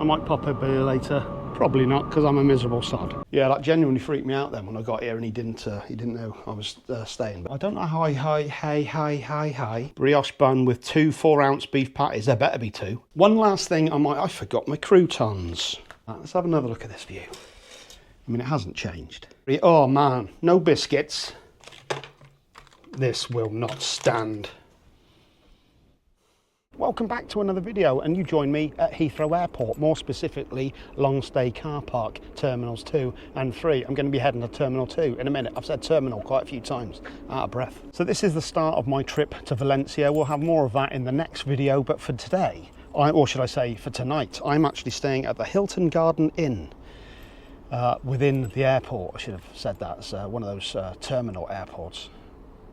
I might pop a beer later. Probably not, because I'm a miserable sod. Yeah, that genuinely freaked me out then when I got here and he didn't know I was staying. But I don't know how hi. Brioche bun with 2 4-ounce beef patties. There better be 2. One last thing, I forgot my croutons. Right, let's have another look at this view. I mean, it hasn't changed. Oh man, no biscuits. This will not stand. Welcome back to another video, and you join me at Heathrow Airport, more specifically long stay car park, terminals 2 and 3. I'm going to be heading to terminal 2 in a minute. I've said terminal quite a few times, out of breath. So this is the start of my trip to Valencia. We'll have more of that in the next video, but for today, or should I say for tonight, I'm actually staying at the Hilton Garden Inn within the airport. I should have said that. It's one of those terminal airports.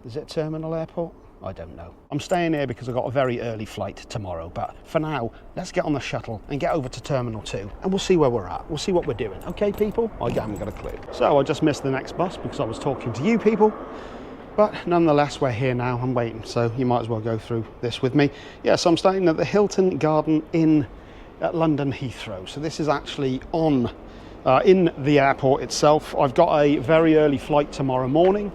Is it a terminal airport? I don't know. I'm staying here because I've got a very early flight tomorrow, but for now, let's get on the shuttle and get over to Terminal 2, and we'll see where we're at. We'll see what we're doing. Okay, people? I haven't got a clue. So I just missed the next bus because I was talking to you people, but nonetheless, we're here now. I'm waiting, so you might as well go through this with me. Yeah, so I'm staying at the Hilton Garden Inn at London Heathrow. So this is actually on in the airport itself. I've got a very early flight tomorrow morning,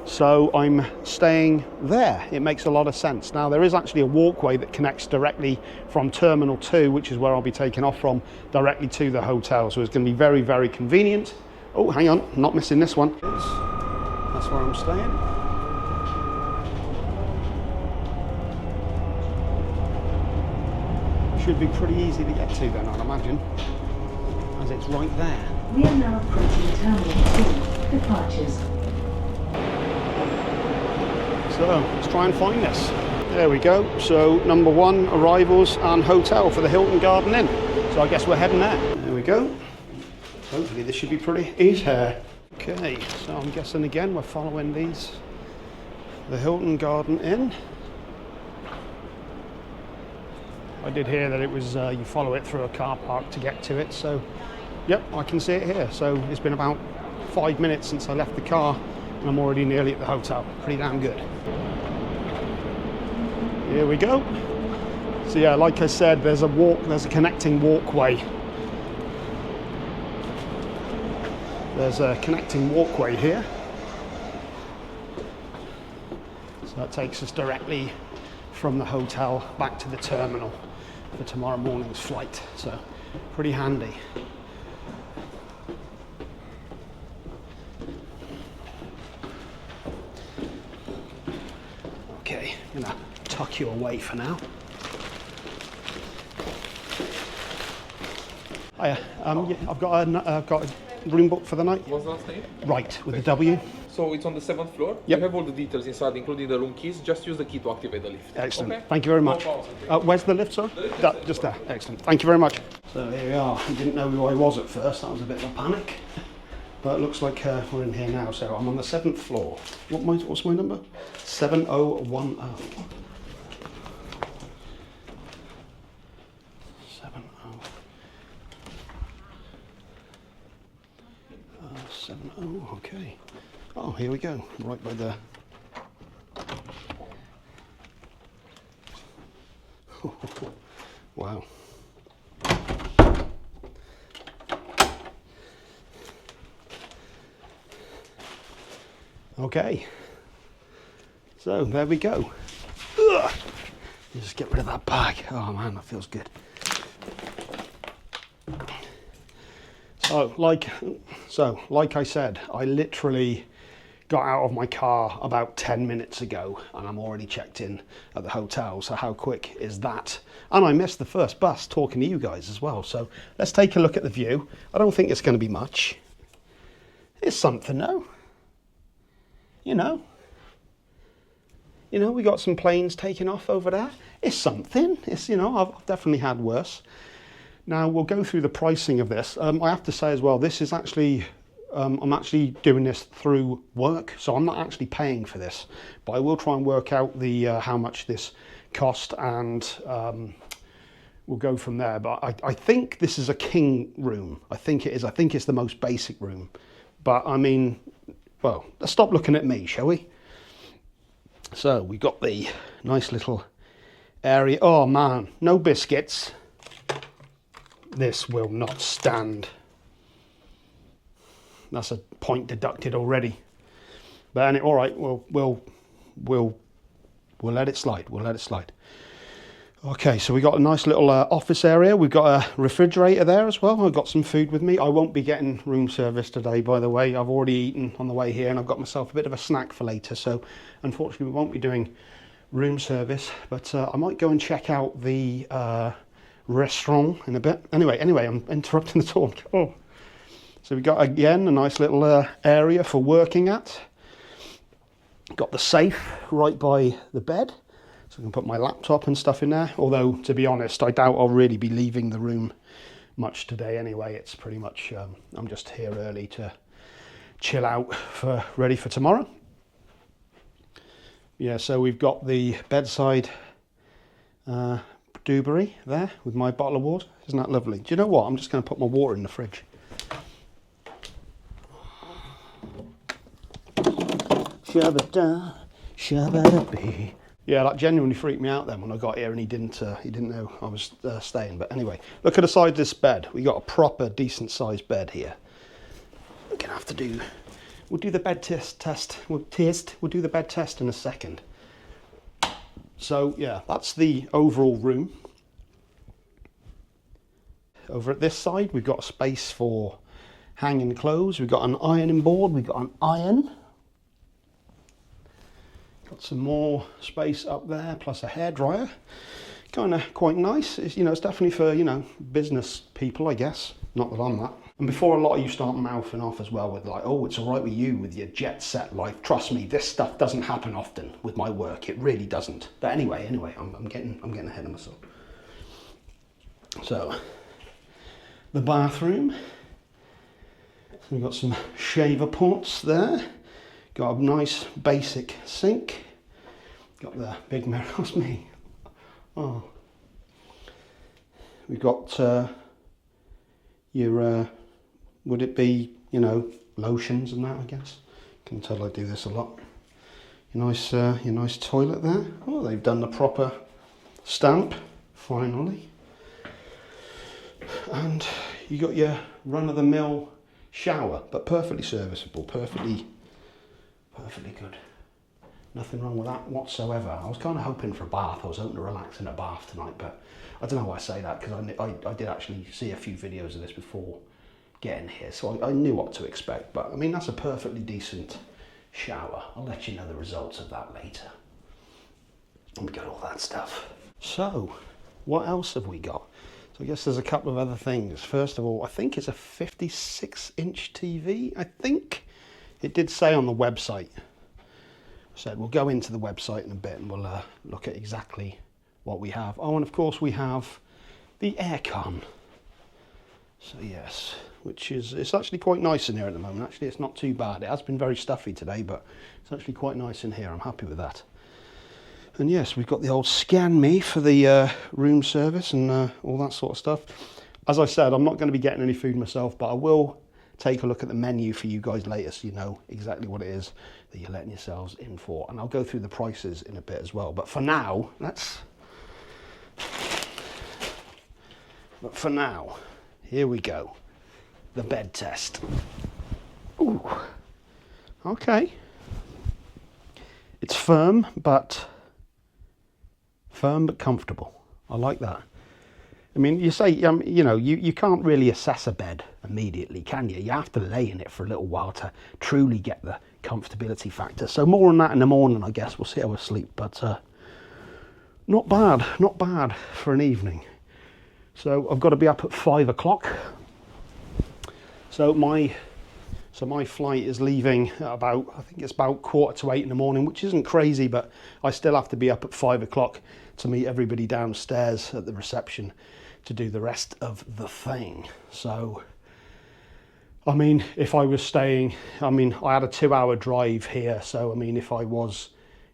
so I'm staying there. It makes a lot of sense. Now, there is actually a walkway that connects directly from Terminal 2, which is where I'll be taking off from, directly to the hotel. So it's going to be very, very convenient. Oh, hang on, not missing this one. That's where I'm staying. Should be pretty easy to get to then, I'd imagine, as it's right there. We are now approaching Terminal 2, departures. So let's try and find this. There we go. So number 1, arrivals and hotel for the Hilton Garden Inn. So I guess we're heading there. There we go. Hopefully this should be pretty easy. Okay, so I'm guessing again we're following these. The Hilton Garden Inn. I did hear that it was you follow it through a car park to get to it. So yep, I can see it here. So it's been about 5 minutes since I left the car, and I'm already nearly at the hotel. Pretty damn good. Here we go. So yeah, like I said, there's a connecting walkway. There's a connecting walkway here. So that takes us directly from the hotel back to the terminal for tomorrow morning's flight. So pretty handy. Okay, I'm gonna tuck you away for now. Hiya, yeah, I've got a room booked for the night. What's the last name? Right, with a W. So it's on the 7th floor. Yep. You have all the details inside, including the room keys. Just use the key to activate the lift. Excellent. Okay? Thank you very much. No problem. Where's the lift, sir? The lift is That, just there. Excellent. Thank you very much. So here we are. I didn't know who I was at first. That was a bit of a panic. But it looks like we're in here now. So I'm on the 7th floor. What's my number? 7010. 70. Okay. Oh, here we go. Right by the. Wow. Okay. So there we go. Ugh. Just get rid of that bag. Oh man, that feels good. So, like I said, I literally got out of my car about 10 minutes ago and I'm already checked in at the hotel. So how quick is that? And I missed the first bus talking to you guys as well. So let's take a look at the view. I don't think it's going to be much. It's something though. You know, we got some planes taking off over there. It's something. It's, I've definitely had worse. Now we'll go through the pricing of this. I have to say as well, this is actually, I'm actually doing this through work, so I'm not actually paying for this, but I will try and work out the how much this cost, and we'll go from there. But I think this is a king room. I think it is. I think it's the most basic room. But I mean, well, let's stop looking at me, shall we? So we got the nice little area. Oh man, no biscuits. This will not stand. That's a point deducted already. But all right, we'll let it slide. We'll let it slide. Okay, so we got a nice little office area. We've got a refrigerator there as well. I've got some food with me. I won't be getting room service today, by the way. I've already eaten on the way here, and I've got myself a bit of a snack for later. So unfortunately, we won't be doing room service, but I might go and check out the restaurant in a bit. Anyway, I'm interrupting the talk. Oh. So we got, again, a nice little area for working at. Got the safe right by the bed, so I can put my laptop and stuff in there. Although, to be honest, I doubt I'll really be leaving the room much today anyway. It's pretty much, I'm just here early to chill out ready for tomorrow. Yeah, so we've got the bedside doobery there with my bottle of water. Isn't that lovely? Do you know what? I'm just going to put my water in the fridge. Shabba-da, shabba-da-bee. Yeah, that genuinely freaked me out then when I got here and he didn't know I was staying. But anyway, look at the side of this bed. We got a proper decent sized bed here. We're gonna have to do. We'll do the bed test. We'll do the bed test in a second. So yeah, that's the overall room. Over at this side, we've got a space for hanging clothes. We've got an ironing board. We've got an iron. Got some more space up there, plus a hairdryer. Kind of quite nice. It's, it's definitely for, business people, I guess. Not that I'm that. And before a lot of you start mouthing off as well with like, oh, it's all right with you with your jet set life. Trust me, this stuff doesn't happen often with my work. It really doesn't. But anyway, I'm getting ahead of myself. So, the bathroom. So we've got some shaver ports there. Got a nice basic sink. Got the big mirror. That's me. Oh. We've got your, would it be, lotions and that, I guess. Can tell I do this a lot. Your nice toilet there. Oh, they've done the proper stamp, finally. And you got your run-of-the-mill shower, but perfectly serviceable, perfectly good. Nothing wrong with that whatsoever. I was kind of hoping for a bath. I was hoping to relax in a bath tonight, but I don't know why I say that, because I did actually see a few videos of this before getting here, so I knew what to expect. But I mean, that's a perfectly decent shower. I'll let you know the results of that later. And we got all that stuff. So, what else have we got? So I guess there's a couple of other things. First of all, I think it's a 56-inch TV, I think. It did say on the website. So we'll go into the website in a bit and we'll look at exactly what we have. Oh, and of course we have the aircon. So yes, it's actually quite nice in here at the moment. Actually, it's not too bad. It has been very stuffy today, but it's actually quite nice in here. I'm happy with that. And yes, we've got the old Scan Me for the room service and all that sort of stuff. As I said, I'm not going to be getting any food myself, but I will take a look at the menu for you guys later so you know exactly what it is that you're letting yourselves in for. And I'll go through the prices in a bit as well. But for now, here we go. The bed test. Ooh. Okay. It's firm but comfortable. I like that. I mean, you say, you can't really assess a bed immediately, can you? You have to lay in it for a little while to truly get the comfortability factor. So more on that in the morning, I guess. We'll see how we sleep. But not bad for an evening. So I've got to be up at 5 o'clock. So my flight is leaving at about, I think it's about 7:45 in the morning, which isn't crazy, but I still have to be up at 5 o'clock to meet everybody downstairs at the reception to do the rest of the thing. So, I mean, if I was staying, I had a 2-hour drive here. So, I mean, if I was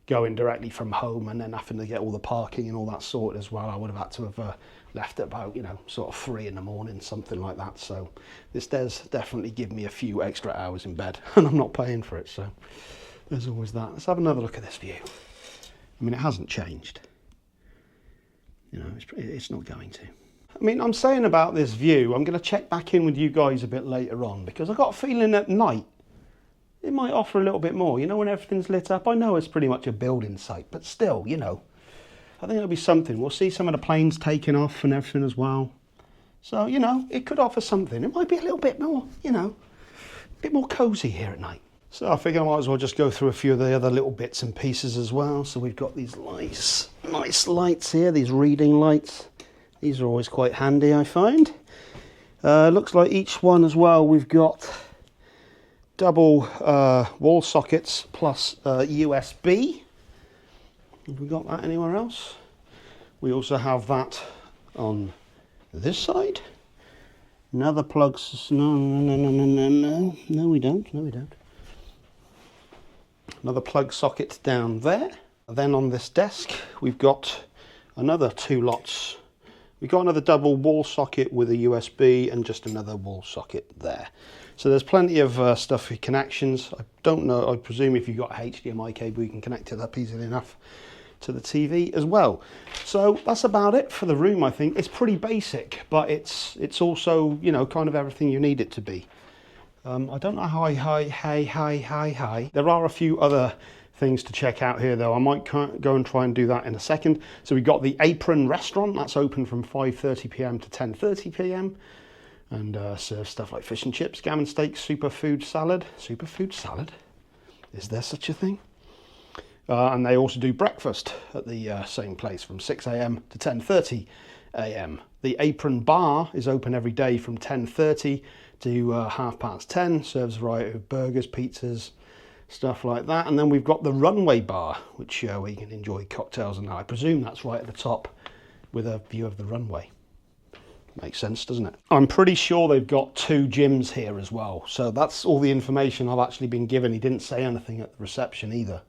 going directly from home and then having to get all the parking and all that sorted as well, I would have had to have left at about, sort of 3 in the morning, something like that. So this does definitely give me a few extra hours in bed and I'm not paying for it. So there's always that. Let's have another look at this view. I mean, it hasn't changed. It's not going to. I mean, I'm saying about this view, I'm going to check back in with you guys a bit later on, because I've got a feeling at night it might offer a little bit more. You know, when everything's lit up, I know it's pretty much a building site, but still, you know, I think it'll be something. We'll see some of the planes taking off and everything as well. So, you know, it could offer something. It might be a little bit more, you know, a bit more cosy here at night. So I figure I might as well just go through a few of the other little bits and pieces as well. So we've got these nice lights here, these reading lights. These are always quite handy, I find. Looks like each one as well, we've got double wall sockets plus USB. Have we got that anywhere else? We also have that on this side. Another plug. No, we don't. Another plug socket down there. Then on this desk, we've got another 2 lots. We've got another double wall socket with a USB and just another wall socket there. So there's plenty of stuff for connections. I don't know, I presume if you've got a HDMI cable, you can connect it up easily enough to the TV as well. So that's about it for the room, I think. It's pretty basic, but it's also, you know, kind of everything you need it to be. I don't know how high. There are a few other things to check out here though. I might go and try and do that in a second. So we've got the Apron restaurant, that's open from 5:30 p.m. to 10:30 p.m. and serves stuff like fish and chips, gammon steak, superfood salad. Superfood salad? Is there such a thing? And they also do breakfast at the same place from 6 a.m. to 10:30 a.m. The Apron bar is open every day from 10:30 to 10:30. Serves a variety of burgers, pizzas, stuff like that. And then we've got the runway bar, which where you can enjoy cocktails, and I presume that's right at the top with a view of the runway. Makes sense, doesn't it? I'm pretty sure they've got 2 gyms here as well. So that's all the information I've actually been given. He didn't say anything at the reception either.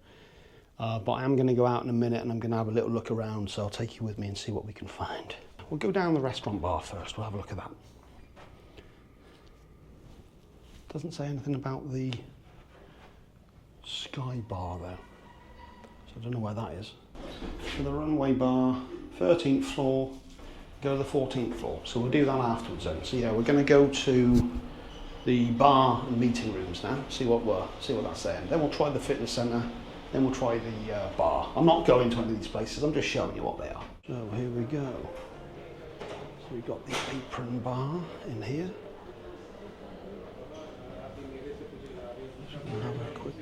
But I am going to go out in a minute and I'm going to have a little look around, so I'll take you with me and see what we can find. We'll go down the restaurant bar first, we'll have a look at that. Doesn't say anything about the Sky bar though, so I don't know where that is. So the runway bar, 13th floor, go to the 14th floor, so we'll do that afterwards then. So yeah, we're going to go to the bar and meeting rooms now, see what that's saying. Then we'll try the fitness centre, then we'll try the bar. I'm not going to any of these places, I'm just showing you what they are. So here we go. So we've got the Apron bar in here. Have a quick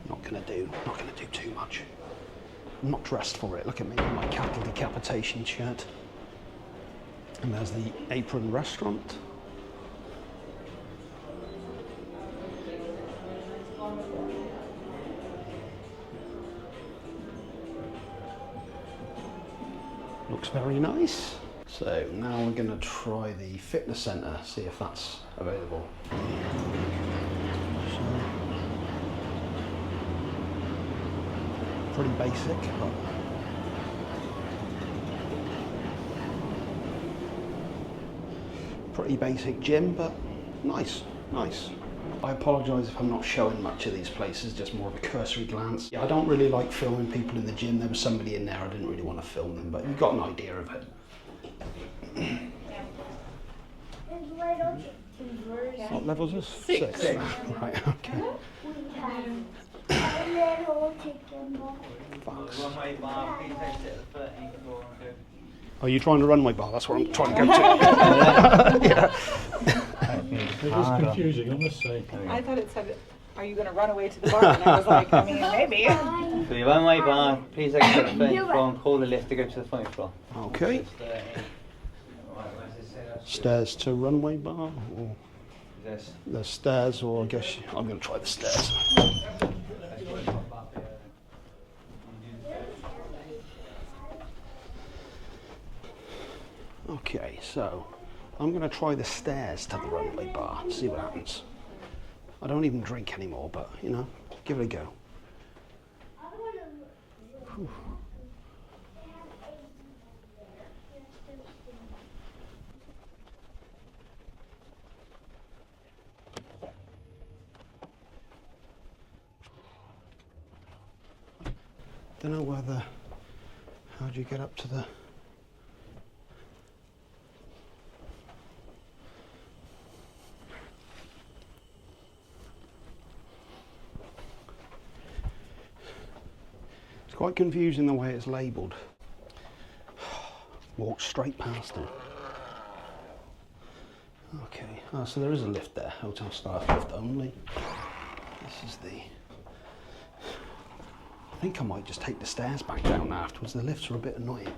Not gonna do too much. I'm not dressed for it. Look at me in my cattle decapitation shirt. And there's the Apron restaurant. Looks very nice. So now we're going to try the fitness centre, see if that's available. So, pretty basic, but pretty basic gym, but nice. I apologise if I'm not showing much of these places, just more of a cursory glance. Yeah, I don't really like filming people in the gym. There was somebody in there, I didn't really want to film them, but you've got an idea of it. What levels is 6? Right, okay. Fox. Are you trying to runway bar? That's what I'm trying to go to. Yeah. It is confusing, I must say. I thought it said, are you going to run away to the bar? And I was like, I mean, maybe. So your runway bar, please exit the 30th floor and call the lift to go to the 20th floor. Okay. Stairs to runway bar? Or the stairs, or I guess I'm going to try the stairs. Okay, so I'm going to try the stairs to the runway bar, see what happens. I don't even drink anymore, but, you know, give it a go. Whew. don't know whether, how do you get up to the, it's quite confusing the way it's labelled. Walk straight past it. Okay, so there is a lift there, hotel staff lift only. This is the, I think I might just take the stairs back down afterwards. The lifts are a bit annoying.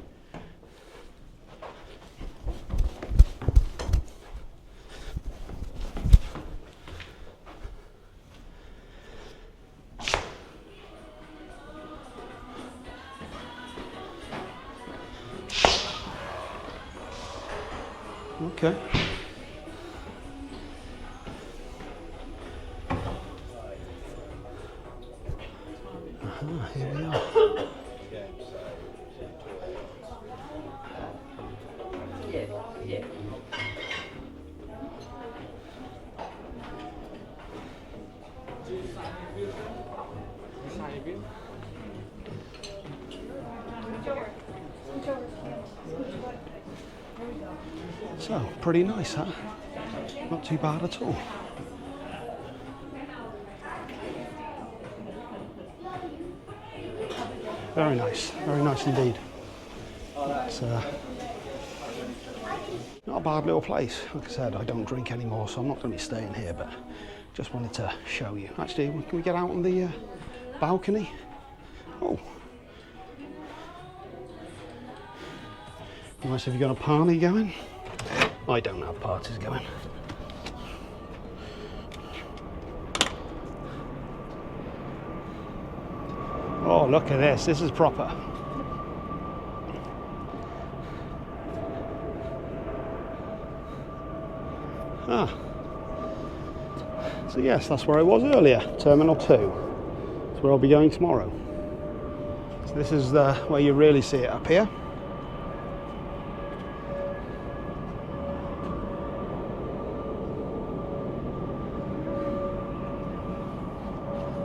Okay. Here we are. So, pretty nice, huh? Not too bad at all. Very nice indeed. It's not a bad little place. Like I said, I don't drink anymore, so I'm not going to be staying here, but just wanted to show you. Actually, can we get out on the balcony? Oh. Nice, have you got a party going? I don't have parties going. Oh, look at this. This is proper. Ah. So yes, that's where I was earlier. Terminal 2. That's where I'll be going tomorrow. So this is where you really see it up here.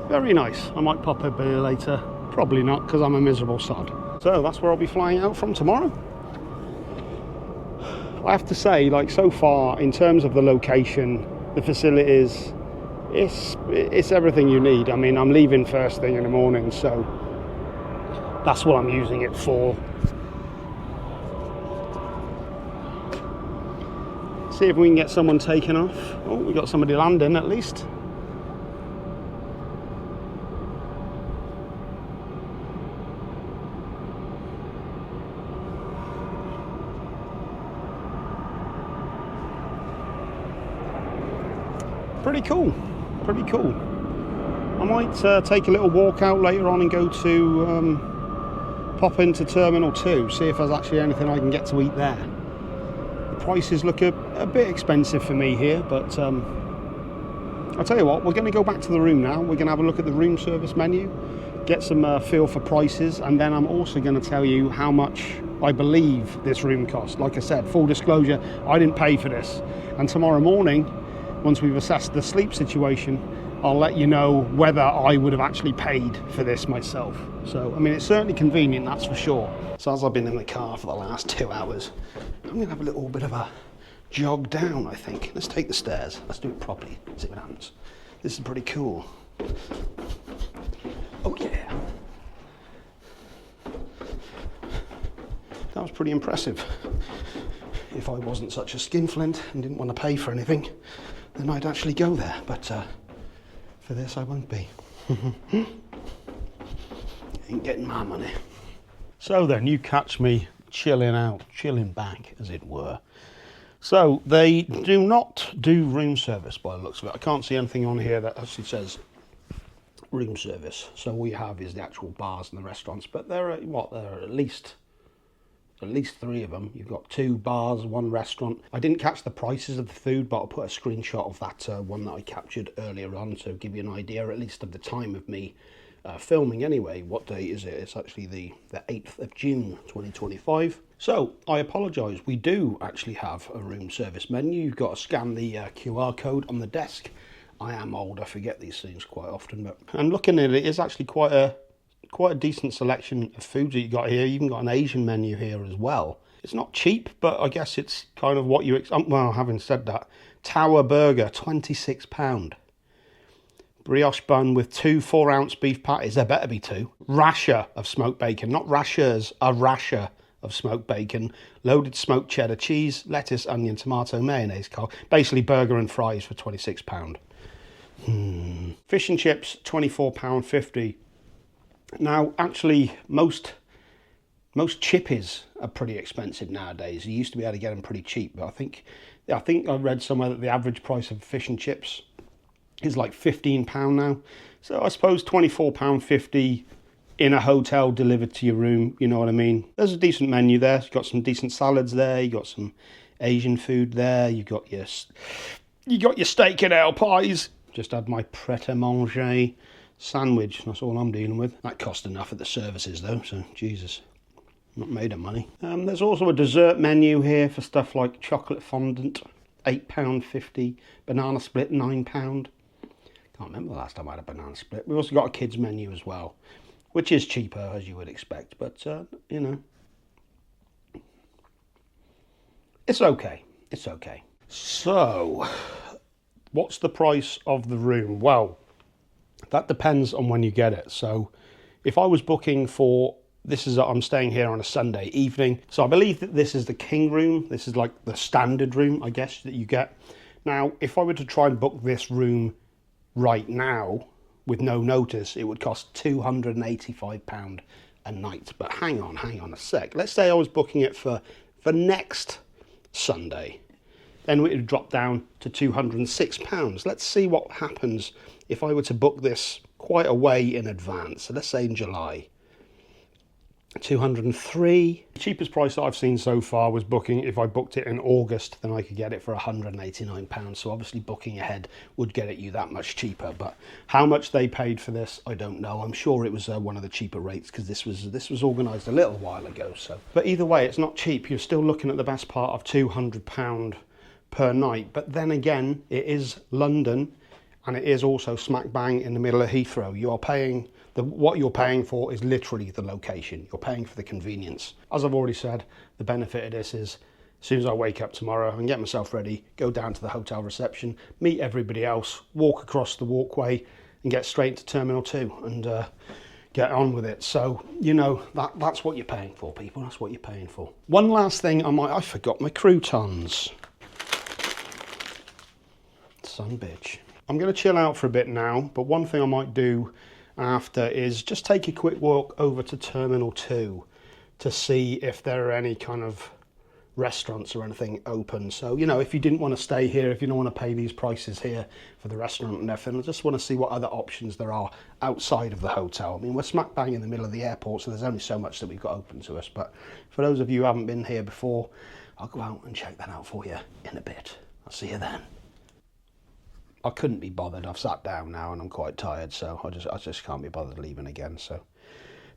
Very nice. I might pop up here later. Probably not, because I'm a miserable sod. So that's where I'll be flying out from tomorrow. I have to say, like, so far, in terms of the location, the facilities, it's everything you need. I mean, I'm leaving first thing in the morning, so that's what I'm using it for. See if we can get someone taken off. Oh, we got somebody landing at least. Pretty cool, pretty cool. I might take a little walk out later on and go to pop into Terminal 2, see if there's actually anything I can get to eat there. The prices look a bit expensive for me here, but I'll tell you what, we're going to go back to the room now. We're going to have a look at the room service menu, get some feel for prices, and then I'm also going to tell you how much I believe this room cost. Like I said, full disclosure, I didn't pay for this. And tomorrow morning, once we've assessed the sleep situation, I'll let you know whether I would have actually paid for this myself. So, I mean, it's certainly convenient, that's for sure. So as I've been in the car for the last 2 hours, I'm going to have a little bit of a jog down, I think. Let's take the stairs. Let's do it properly. See what happens. This is pretty cool. Oh, yeah. That was pretty impressive. If I wasn't such a skinflint and didn't want to pay for anything, then I'd actually go there, but for this I won't be. Ain't getting my money. So then, you catch me chilling back, as it were. So they do not do room service by the looks of it. I can't see anything on here that actually says room service. So all you have is the actual bars and the restaurants, but there are at least 3 of them. You've got 2 bars, 1 restaurant. I didn't catch the prices of the food, but I'll put a screenshot of that one that I captured earlier on to give you an idea at least of the time of me filming anyway. What day is it? It's actually the 8th of June 2025. So I apologise, we do actually have a room service menu. You've got to scan the QR code on the desk. I am old, I forget these things quite often, but and looking at it, is actually quite quite a decent selection of foods that you got here. You even got an Asian menu here as well. It's not cheap, but I guess it's kind of what you expect. Well, having said that, Tower Burger, £26. Brioche bun with 2 4-ounce beef patties. There better be 2. Rasher of smoked bacon, not rashers, a rasher of smoked bacon. Loaded smoked cheddar cheese, lettuce, onion, tomato, mayonnaise. Basically burger and fries for £26. Fish and chips, £24.50. Now, actually, most chippies are pretty expensive nowadays. You used to be able to get them pretty cheap, but I think I read somewhere that the average price of fish and chips is like £15 now. So I suppose £24.50 in a hotel delivered to your room, you know what I mean? There's a decent menu there. You've got some decent salads there. You got some Asian food there. You got your steak and ale pies. Just had my pret-a-manger sandwich. That's all I'm dealing with. That cost enough at the services though, so Jesus, not made of money. There's also a dessert menu here for stuff like chocolate fondant, £8.50, banana split, £9. Can't remember the last time I had a banana split. We've also got a kids menu as well, which is cheaper as you would expect, but you know, it's okay. It's okay. So, what's the price of the room? Well, that depends on when you get it. So if I was booking for, I'm staying here on a Sunday evening. So I believe that this is the king room. This is like the standard room, I guess, that you get. Now, if I were to try and book this room right now with no notice, it would cost £285 a night. But hang on a sec. Let's say I was booking it for next Sunday. Then it would drop down to £206. Let's see what happens if I were to book this quite a way in advance. So let's say in July. 203. The cheapest price that I've seen so far was booking, if I booked it in August, then I could get it for £189. So obviously booking ahead would get it you that much cheaper. But how much they paid for this, I don't know. I'm sure it was one of the cheaper rates because this was organised a little while ago. So, but either way, it's not cheap. You're still looking at the best part of £200 per night. But then again, it is London, and it is also smack bang in the middle of Heathrow. You are paying, what you're paying for is literally the location. You're paying for the convenience. As I've already said, the benefit of this is, as soon as I wake up tomorrow and get myself ready, go down to the hotel reception, meet everybody else, walk across the walkway and get straight into Terminal 2 and get on with it. So, you know, that's what you're paying for, people. That's what you're paying for. One last thing, I forgot my croutons. Son bitch. I'm going to chill out for a bit now, but one thing I might do after is just take a quick walk over to Terminal 2 to see if there are any kind of restaurants or anything open. So, you know, if you didn't want to stay here, if you don't want to pay these prices here for the restaurant and everything, I just want to see what other options there are outside of the hotel. I mean, we're smack bang in the middle of the airport, so there's only so much that we've got open to us. But for those of you who haven't been here before, I'll go out and check that out for you in a bit. I'll see you then. I couldn't be bothered. I've sat down now and I'm quite tired, so I just can't be bothered leaving again. So,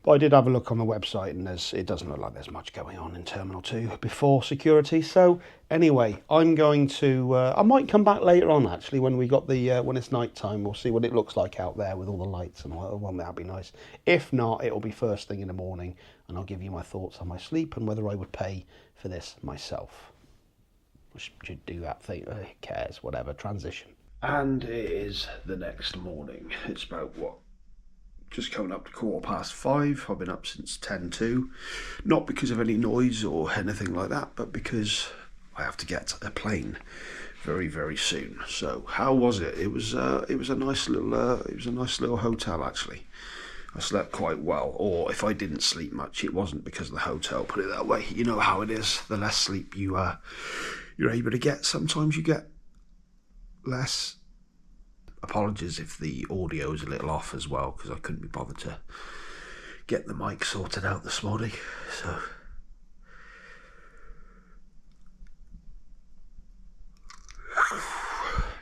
but I did have a look on the website, and it doesn't look like there's much going on in Terminal 2 before security. So anyway, I'm going to. I might come back later on actually when we got the when it's night time. We'll see what it looks like out there with all the lights and all. Well, that'd be nice. If not, it'll be first thing in the morning, and I'll give you my thoughts on my sleep and whether I would pay for this myself. I should do that thing. Who cares? Whatever. Transition. And it is the next morning. It's about, just coming up to 5:15. I've been up since 10:02. Not because of any noise or anything like that, but because I have to get a plane very, very soon. So how was it? It was a nice little hotel actually. I slept quite well, or if I didn't sleep much, it wasn't because of the hotel. Put it that way. You know how it is. The less sleep you're able to get, sometimes you get less. Apologies if the audio is a little off as well, because I couldn't be bothered to get the mic sorted out this morning. So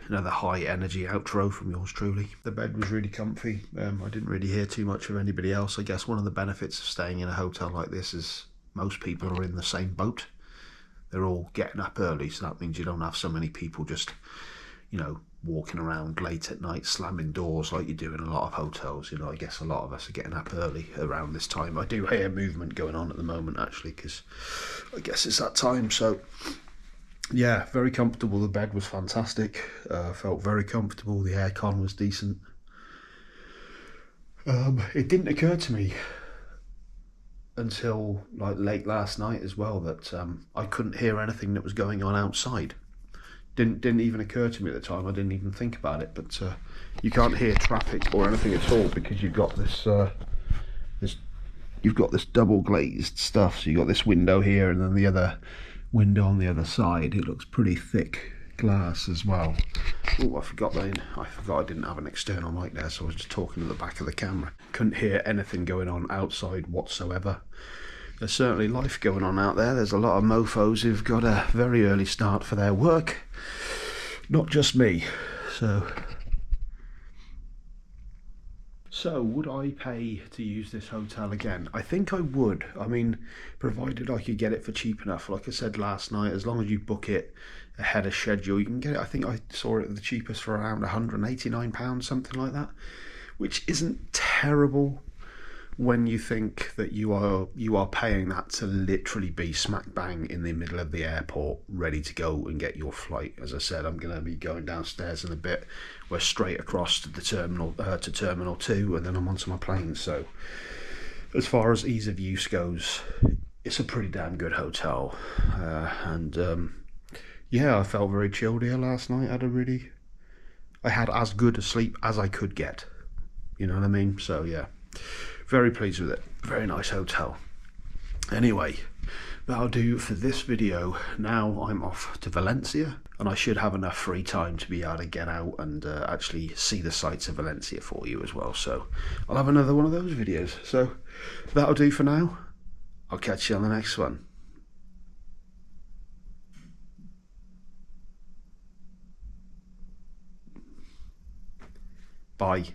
another high energy outro from yours truly. The bed was really comfy. I didn't really hear too much of anybody else. I guess one of the benefits of staying in a hotel like this is most people are in the same boat. They're all getting up early, so that means you don't have so many people just, you know, walking around late at night, slamming doors like you do in a lot of hotels. You know, I guess a lot of us are getting up early around this time. I do hear movement going on at the moment, actually, because I guess it's that time. So, yeah, very comfortable. The bed was fantastic. Felt very comfortable. The aircon was decent. It didn't occur to me until like late last night as well that I couldn't hear anything that was going on outside. Didn't even occur to me at the time. I didn't even think about it. But you can't hear traffic or anything at all because you've got this double glazed stuff. So you've got this window here and then the other window on the other side. It looks pretty thick glass as well. Oh, I forgot I didn't have an external mic there, so I was just talking to the back of the camera. Couldn't hear anything going on outside whatsoever. There's certainly life going on out there. There's a lot of mofos who've got a very early start for their work. Not just me. So would I pay to use this hotel again? I think I would. I mean, provided I could get it for cheap enough. Like I said last night, as long as you book it ahead of schedule, you can get it. I think I saw it the cheapest for around £189, something like that, which isn't terrible when you think that you are paying that to literally be smack bang in the middle of the airport, ready to go and get your flight. As I said, I'm going to be going downstairs in a bit. We're straight across to the terminal, to Terminal 2, and then I'm onto my plane. So as far as ease of use goes, it's a pretty damn good hotel. Yeah, I felt very chilled here last night. I had as good a sleep as I could get. You know what I mean? So yeah, very pleased with it. Very nice hotel. Anyway, that'll do for this video. Now I'm off to Valencia, and I should have enough free time to be able to get out and actually see the sights of Valencia for you as well. So I'll have another one of those videos. So that'll do for now. I'll catch you on the next one. Bye.